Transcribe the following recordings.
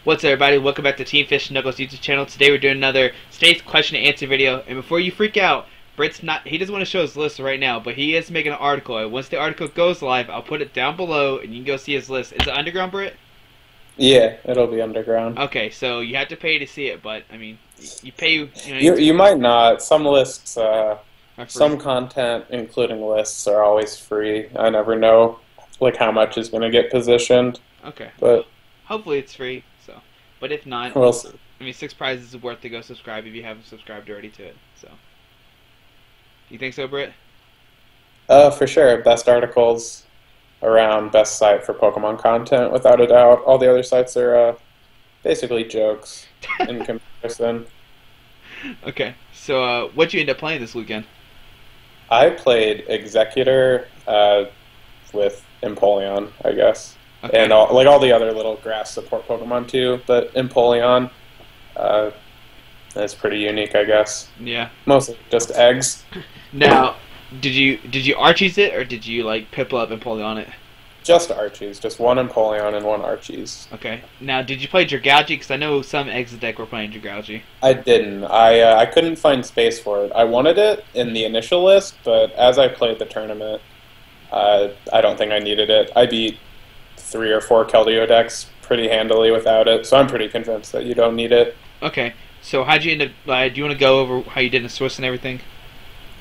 What's up, everybody? Welcome back to Team Fish Knuckles YouTube channel. Today we're doing another State's question and answer video. And before you freak out, he doesn't want to show his list right now, but he is making an article. And once the article goes live, I'll put it down below and you can go see his list. Is it underground, Brit? Yeah, it'll be underground. Okay, so you have to pay to see it, but I mean, you pay. You might not. Some lists, are free. some content, including lists, are always free. I never know like how much is going to get positioned. Okay. But hopefully it's free. So, but if not, we'll see. I mean, 6 prizes is worth to go subscribe if you haven't subscribed already to it. So, you think so, Brit? For sure. Best articles around best site for Pokemon content, without a doubt. All the other sites are basically jokes in comparison. Okay. So, what'd you end up playing this weekend? I played Exeggutor with Empoleon, I guess. Okay. And all the other little grass support Pokemon too, but Empoleon is pretty unique, I guess. Yeah. Mostly just eggs. Now, did you Archies it, or did you like Piplup and Empoleon it? Just Archies, just one Empoleon and one Archies. Okay. Now, did you play Dragalge? Because I know some eggs deck were playing Dragalge. I didn't. I couldn't find space for it. I wanted it in the initial list, but as I played the tournament, I don't think I needed it. I beat 3 or 4 Keldeo decks pretty handily without it, so I'm pretty convinced that you don't need it. Okay. So how'd you end up? Do you want to go over how you did in Swiss and everything?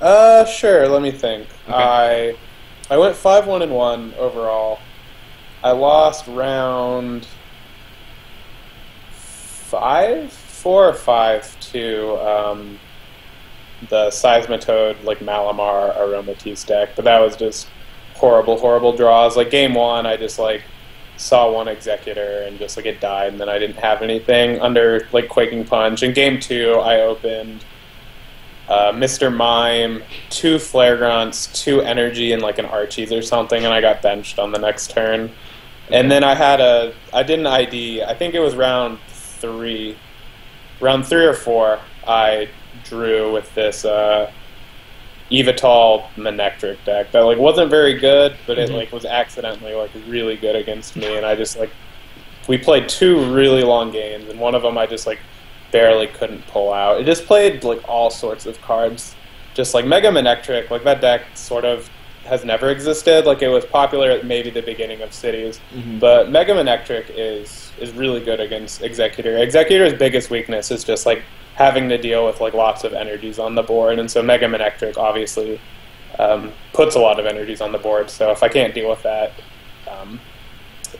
Sure. Let me think. Okay. I went 5-1-1 overall. I lost round 4 or 5 to the Seismitoad, like Malamar Aromatisse deck, but that was just horrible draws. Like game 1, I just like saw one Exeggutor and just like it died, and then I didn't have anything under like Quaking Punch. In game 2, I opened Mr. Mime, 2 Flare Grunts, 2 Energy, and like an Archies or something, and I got benched on the next turn. And then I did an ID, I think it was round 3 or 4, I drew with this Evital Manectric deck that like wasn't very good, but it like was accidentally like really good against me, and I just like we played 2 really long games, and one of them I just like barely couldn't pull out. It just played like all sorts of cards, just like Mega Manectric. Like that deck sort of has never existed. Like it was popular at maybe the beginning of Cities, but Mega Manectric is really good against Exeggutor. Exeggutor's biggest weakness is just like having to deal with like lots of energies on the board, and so Mega Manectric obviously puts a lot of energies on the board. So if I can't deal with that,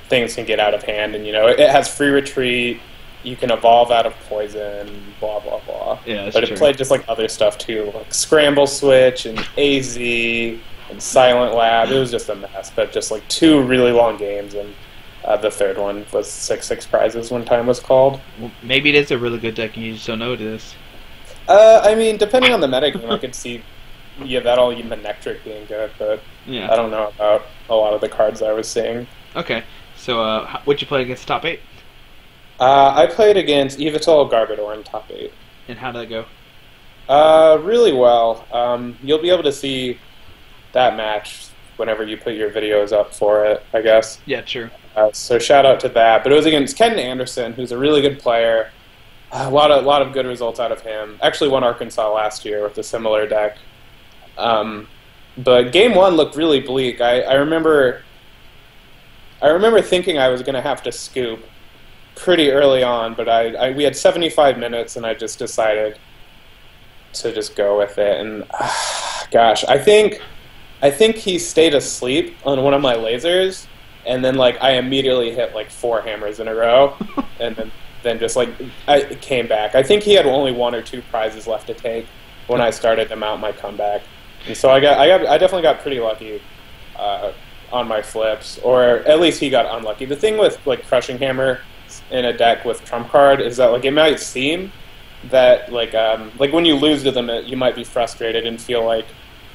things can get out of hand. And you know, it has free retreat. You can evolve out of poison, blah blah blah. Yeah, that's but true. It played just like other stuff too, like Scramble Switch and AZ and Silent Lab. It was just a mess. But just like 2 really long games, and the third one was 6 prizes when time was called. Well, maybe it is a really good deck and you just don't know it is. I mean, depending on the metagame, I could see that all Manectric being good, but Yeah. I don't know about a lot of the cards I was seeing. Okay. So what'd you play against the top 8? I played against Evital Garbodor in top 8. And how did that go? Really well. You'll be able to see that match whenever you put your videos up for it, I guess. Yeah, true. So shout out to that. But it was against Ken Anderson, who's a really good player. A lot of good results out of him. Actually won Arkansas last year with a similar deck. But game 1 looked really bleak. I remember thinking I was going to have to scoop pretty early on, but we had 75 minutes, and I just decided to just go with it. And gosh, I think he stayed asleep on one of my lasers, and then like I immediately hit like 4 hammers in a row, and then just like I came back. I think he had only 1 or 2 prizes left to take when I started to mount my comeback, and so I definitely got pretty lucky on my flips, or at least he got unlucky. The thing with like Crushing Hammer in a deck with Trump Card is that like it might seem that like when you lose to them, you might be frustrated and feel like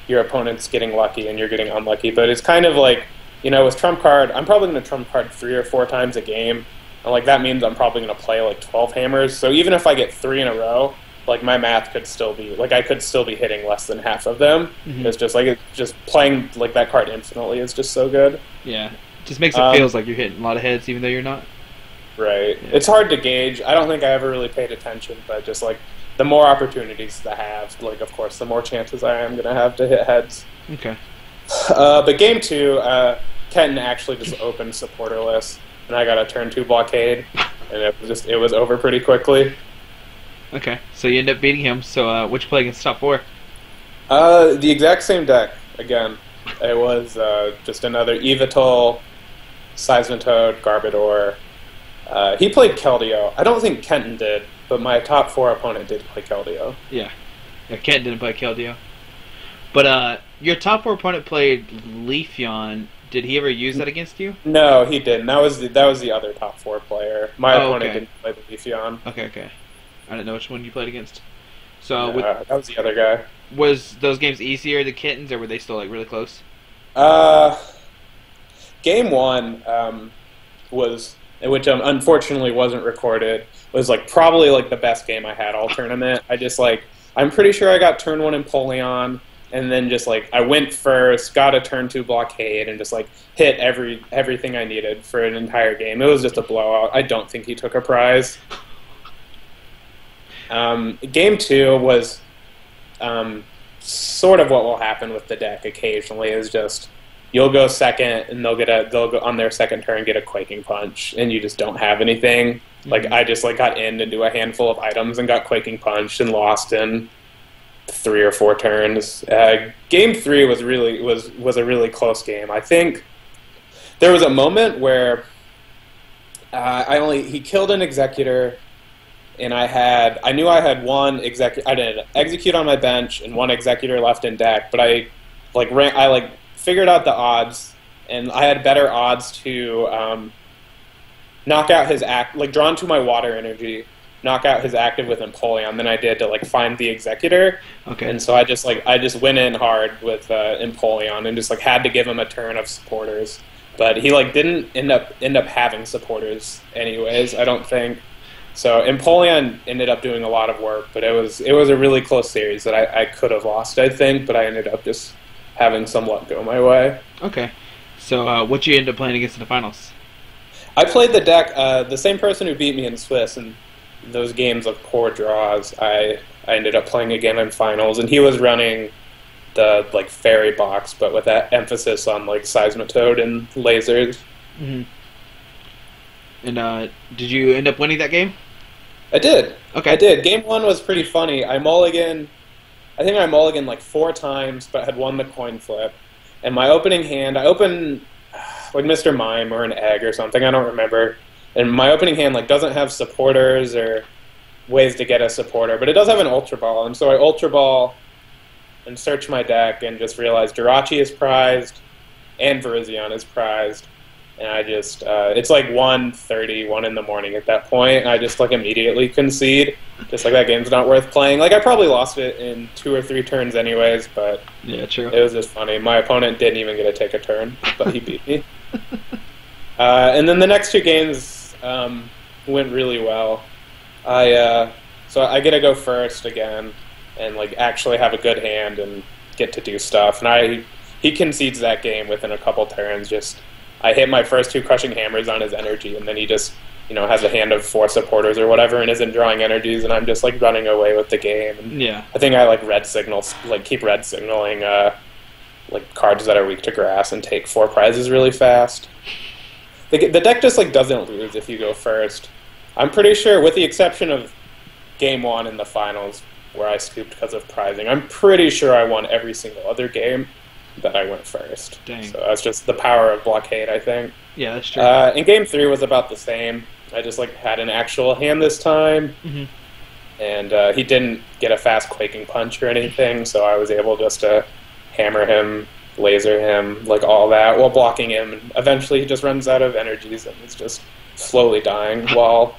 your opponent's getting lucky and you're getting unlucky, but it's kind of like, you know, with Trump Card, I'm probably going to Trump Card 3 or 4 times a game, and like that means I'm probably going to play like 12 hammers, so even if I get 3 in a row, like my math could still be, like I could still be hitting less than half of them. It's just playing like that card infinitely is just so good. Yeah. Just makes it feels like you're hitting a lot of heads even though you're not. Right. Yeah. It's hard to gauge. I don't think I ever really paid attention, but just like the more opportunities I have, like of course, the more chances I am going to have to hit heads. Okay. But game 2, Kenton actually just opened supporterless, and I got a turn 2 blockade, and it was over pretty quickly. Okay. So you end up beating him. So what'd you play against top 4? The exact same deck again. It was just another Evital, Seismitoad, Garbodor. He played Keldeo. I don't think Kenton did, but my top 4 opponent did play Keldeo. Yeah. Yeah, Kent didn't play Keldeo. But your top 4 opponent played Leafeon. Did he ever use that against you? No, he didn't. That was the other top 4 player. My opponent didn't play the Leafeon. Okay. I didn't know which one you played against. So that was the other guy. Was those games easier than Kitten's, or were they still like really close? Game 1 was, which unfortunately wasn't recorded, was like probably like the best game I had all tournament. I'm pretty sure I got turn 1 Empoleon, and then just like I went first, got a turn 2 blockade, and just like hit everything I needed for an entire game. It was just a blowout. I don't think he took a prize. Game 2 was sort of what will happen with the deck occasionally, is just you'll go second and they'll go on their second turn get a Quaking Punch, and you just don't have anything. Mm-hmm. Like I just like got into a handful of items and got Quaking Punched and lost in 3 or 4 turns. Game 3 was a really close game. I think there was a moment where he killed an Exeggutor, and I knew I had one Exeggutor. I did Execute on my bench and one Exeggutor left in deck, but I figured out the odds, and I had better odds to knock out his drawn to my water energy, knock out his active with Empoleon than I did to like find the Exeggutor. Okay. And so I just went in hard with Empoleon and just like had to give him a turn of supporters, but he like didn't end up having supporters anyways, I don't think. So Empoleon ended up doing a lot of work, but it was a really close series that I could have lost, I think, but I ended up just having some luck go my way. Okay. So what you end up playing against in the finals? I played the deck, the same person who beat me in Swiss, and those games of poor draws, I ended up playing again in finals, and he was running the like fairy box, but with that emphasis on like Seismitoad and lasers. Mm-hmm. And did you end up winning that game? I did. Okay. I did. Game 1 was pretty funny. I think I mulliganed like 4 times, but had won the coin flip. And my opening hand, I opened like Mr. Mime or an egg or something, I don't remember. And my opening hand like doesn't have supporters or ways to get a supporter, but it does have an Ultra Ball. And so I Ultra Ball and search my deck and just realized Jirachi is prized and Virizion is prized. And I just, it's like 1:30, 1 in the morning at that point, and I just like immediately concede. Just like that game's not worth playing. Like I probably lost it in 2 or 3 turns anyways, but yeah, true. It was just funny. My opponent didn't even get to take a turn, but he beat me. And then the next 2 games went really well. So I get to go first again and like actually have a good hand and get to do stuff. And he concedes that game within a couple turns. Just I hit my first 2 crushing hammers on his energy, and then he just has a hand of 4 supporters or whatever and isn't drawing energies, and I'm just like running away with the game. And yeah. I think I like keep red signaling like cards that are weak to grass and take 4 prizes really fast. The deck just like doesn't lose if you go first. I'm pretty sure, with the exception of game 1 in the finals where I scooped because of prizing, I'm pretty sure I won every single other game that I went first. Dang. So that's just the power of blockade, I think. Yeah, that's true. And game 3 was about the same. I just like had an actual hand this time, mm-hmm. and he didn't get a fast Quaking Punch or anything, so I was able just to hammer him, laser him, like all that, while blocking him. And eventually he just runs out of energies and is just slowly dying while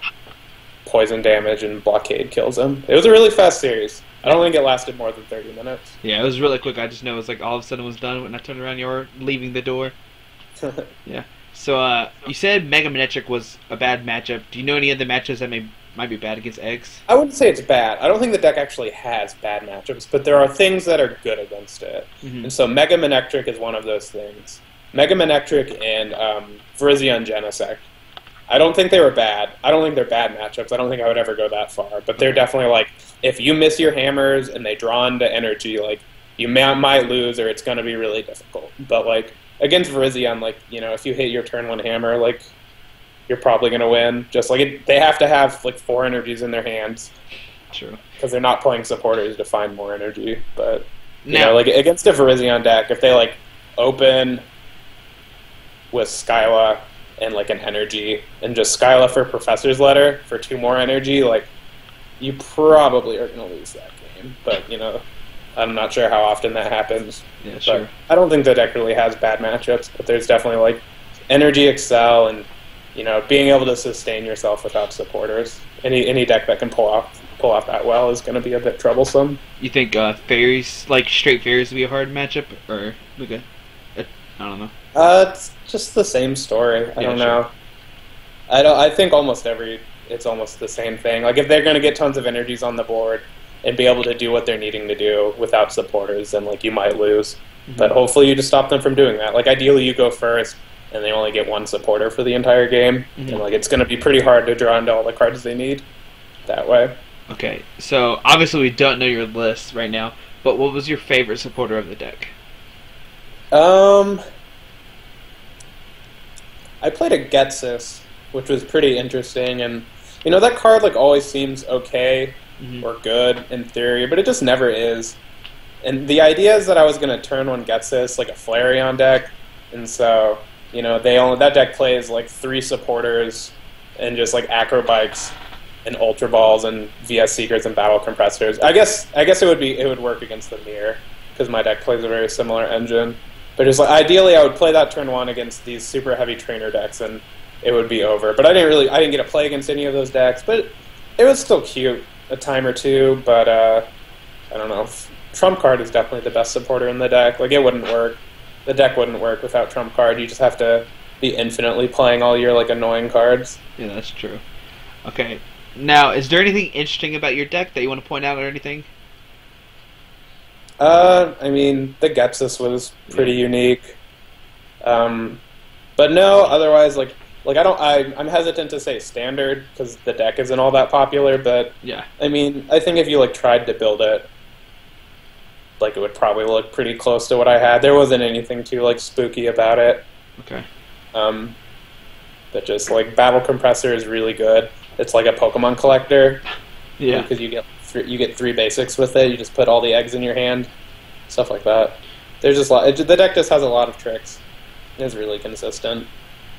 poison damage and blockade kills him. It was a really fast series. I don't think it lasted more than 30 minutes. Yeah, it was really quick. I just know it was like all of a sudden it was done when I turned around. You were leaving the door. Yeah. So you said Mega Manectric was a bad matchup. Do you know any other matchups that might be bad against eggs? I wouldn't say it's bad. I don't think the deck actually has bad matchups, but there are things that are good against it. Mm-hmm. And so Mega Manectric is one of those things. Mega Manectric and Virizion Genesect I don't think they were bad. I don't think they're bad matchups. I don't think I would ever go that far. But they're definitely like, if you miss your hammers and they draw into energy, like, you might lose or it's going to be really difficult. But, like, against Virizion, like, you know, if you hit your turn 1 hammer, like, you're probably going to win. Just like, they have to have, like, 4 energies in their hands. True. Because they're not playing supporters to find more energy. But, you know, like, against a Virizion deck, if they, like, open with Skyla and like an energy, and just Skyla for Professor's Letter for 2 more energy, like, you probably are going to lose that game. But, you know, I'm not sure how often that happens. Yeah, sure. But I don't think the deck really has bad matchups, but there's definitely, like, energy excel and, you know, being able to sustain yourself without supporters. Any deck that can pull off that well is going to be a bit troublesome. You think fairies, like straight fairies, would be a hard matchup, or like I don't know. It's just the same story. I don't know. I think it's almost the same thing. Like, if they're going to get tons of energies on the board and be able to do what they're needing to do without supporters, then, like, you might lose. Mm-hmm. But hopefully you just stop them from doing that. Like, ideally you go first and they only get 1 supporter for the entire game. Mm-hmm. And, like, it's going to be pretty hard to draw into all the cards they need that way. Okay, so obviously we don't know your list right now, but what was your favorite supporter of the deck? I played a Getsis, which was pretty interesting, and, you know, that card, like, always seems okay or good in theory, but it just never is. And the idea is that I was going to turn 1 Getsis, like a Flareon deck, and so, you know, that deck plays, like, 3 supporters and just, like, Acrobikes and Ultra Balls and VS Seekers and Battle Compressors. I guess it would work against the Mirror, because my deck plays a very similar engine. But just, like, ideally, I would play that turn 1 against these super heavy trainer decks, and it would be over. But I didn't get to play against any of those decks. But it was still cute a time or two. But I don't know. Trump Card is definitely the best supporter in the deck. Like, it wouldn't work. The deck wouldn't work without Trump Card. You just have to be infinitely playing all your, like, annoying cards. Yeah, that's true. Okay. Now, is there anything interesting about your deck that you want to point out or anything? I mean, the Getsis was pretty unique. But no, otherwise, like I'm hesitant to say standard because the deck isn't all that popular, but yeah. I mean, I think if you, like, tried to build it, like, it would probably look pretty close to what I had. There wasn't anything too, like, spooky about it. Okay. But just, like, Battle Compressor is really good. It's like a Pokemon collector. Yeah. Because you get 3 basics with it. You just put all the eggs in your hand, stuff like that. There's just the deck just has a lot of tricks. It's really consistent.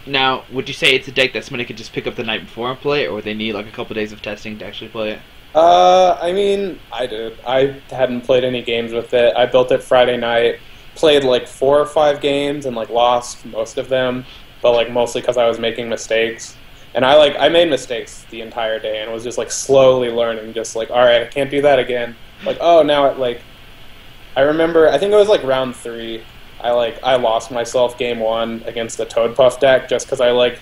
Now, would you say it's a deck that somebody could just pick up the night before and play it, or would they need like a couple days of testing to actually play it? I mean, I did. I hadn't played any games with it. I built it Friday night, played like 4 or 5 games, and like lost most of them, but like mostly because I was making mistakes. And I made mistakes the entire day and was just like slowly learning, just like, all right, I can't do that again. Like, oh, now I remember, I think it was like round 3. I lost myself game 1 against the Toadpuff deck just because I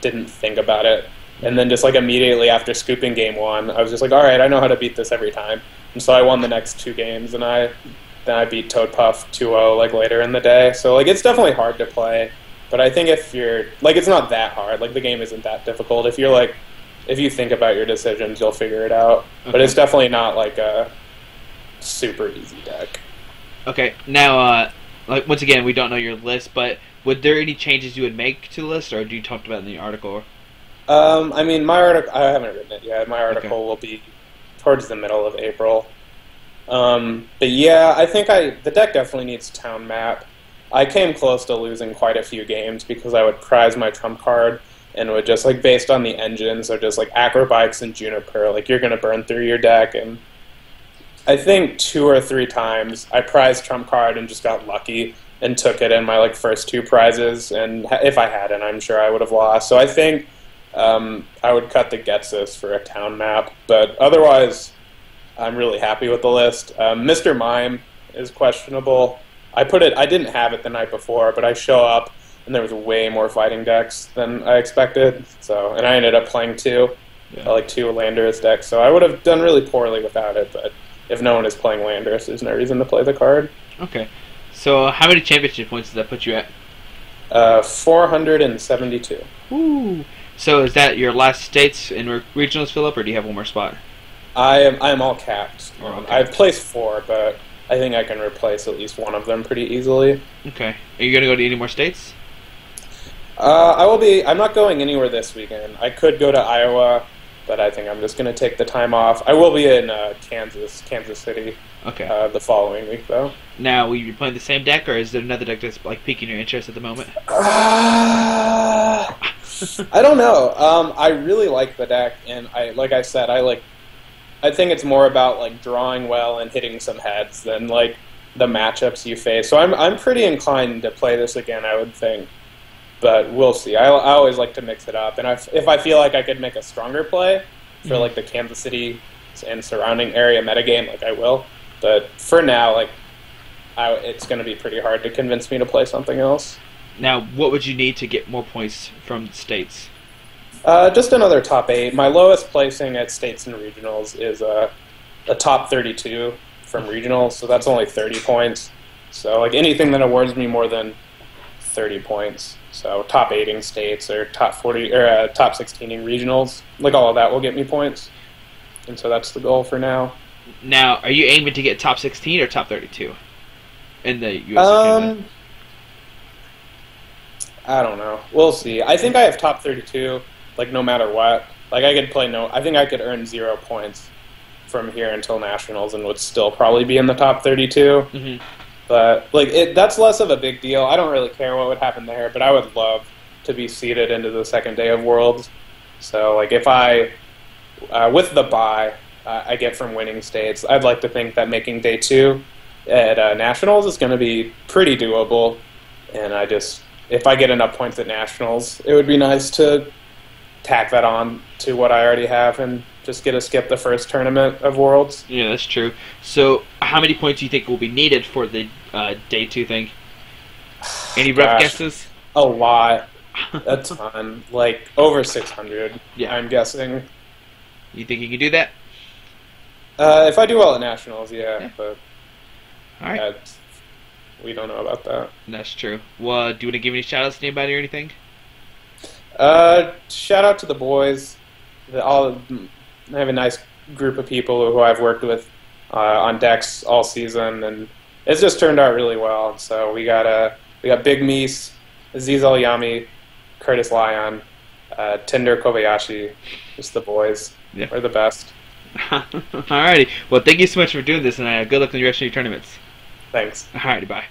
didn't think about it. And then just like immediately after scooping game 1, I was just like, all right, I know how to beat this every time. And so I won the next 2 games, and then I beat Toadpuff 2-0 like later in the day. So like it's definitely hard to play. But I think if you're, like, it's not that hard. Like, the game isn't that difficult. If you think about your decisions, you'll figure it out. Okay. But it's definitely not, like, a super easy deck. Okay, now, like, once again, we don't know your list, but would there any changes you would make to the list, or do you talk about it in the article? I mean, my article, I haven't written it yet. My article will be towards the middle of April. But yeah, I think the deck definitely needs Town Map. I came close to losing quite a few games because I would prize my trump card and would just, like, based on the engine, so just, like, Acrobikes and Juniper, like, you're going to burn through your deck. And I think 2 or 3 times I prized trump card and just got lucky and took it in my, like, first 2 prizes. And if I hadn't, I'm sure I would have lost. So I think I would cut the Getsis for a Town Map. But otherwise, I'm really happy with the list. Mr. Mime is questionable. I didn't have it the night before, but I show up, and there was way more fighting decks than I expected. And I ended up playing 2, like 2 Landorus decks. So I would have done really poorly without it, but if no one is playing Landorus, there's no reason to play the card. Okay. So how many championship points does that put you at? 472. Ooh. So is that your last states in regionals, Philip, or do you have one more spot? I'm all capped. Okay. I've placed 4, but I think I can replace at least one of them pretty easily. Okay. Are you gonna go to any more states? I will be. I'm not going anywhere this weekend. I could go to Iowa, but I think I'm just going to take the time off. I will be in Kansas City. Okay. The following week, though. Now, will you be playing the same deck, or is there another deck that's like piquing your interest at the moment? I don't know. I really like the deck, and like I said, I think it's more about like drawing well and hitting some heads than like the matchups you face. So I'm pretty inclined to play this again, I would think. But we'll see. I always like to mix it up, and if I feel like I could make a stronger play for like the Kansas City and surrounding area metagame, like I will. But for now, like it's going to be pretty hard to convince me to play something else. Now, what would you need to get more points from the states? Just another top 8. My lowest placing at states and regionals is a top 32 from regionals, so that's only 30 points. So like anything that awards me more than 30 points. So top 8 in states or top 40 or top 16 in regionals, like all of that will get me points. And so that's the goal for now. Now, are you aiming to get top 16 or top 32 in the US? I don't know. We'll see. I think I have top 32, like no matter what. Like I could play I think I could earn 0 points from here until nationals and would still probably be in the top 32. Mm-hmm. But like that's less of a big deal. I don't really care what would happen there, but I would love to be seeded into the second day of Worlds. So like if I, with the bye I get from winning states, I'd like to think that making day 2 at nationals is going to be pretty doable. And if I get enough points at nationals, it would be nice to tack that on to what I already have and just get to skip the first tournament of Worlds. Yeah, that's true. So, how many points do you think will be needed for the day 2 thing? Any rough guesses? A lot. A ton. Like, over 600, yeah. I'm guessing. You think you can do that? If I do well at Nationals, yeah. But all right. We don't know about that. That's true. Well, do you want to give any shout-outs to anybody or anything? Shout out to the boys. I have a nice group of people who I've worked with on decks all season, and it's just turned out really well. So we got Big Meese, Aziz Al Yami, Curtis Lyon, Tinder Kobayashi. Just the boys. Yeah. We're the best. Alrighty. Well, thank you so much for doing this, and good luck in the rest of your tournaments. Thanks. Alrighty, bye.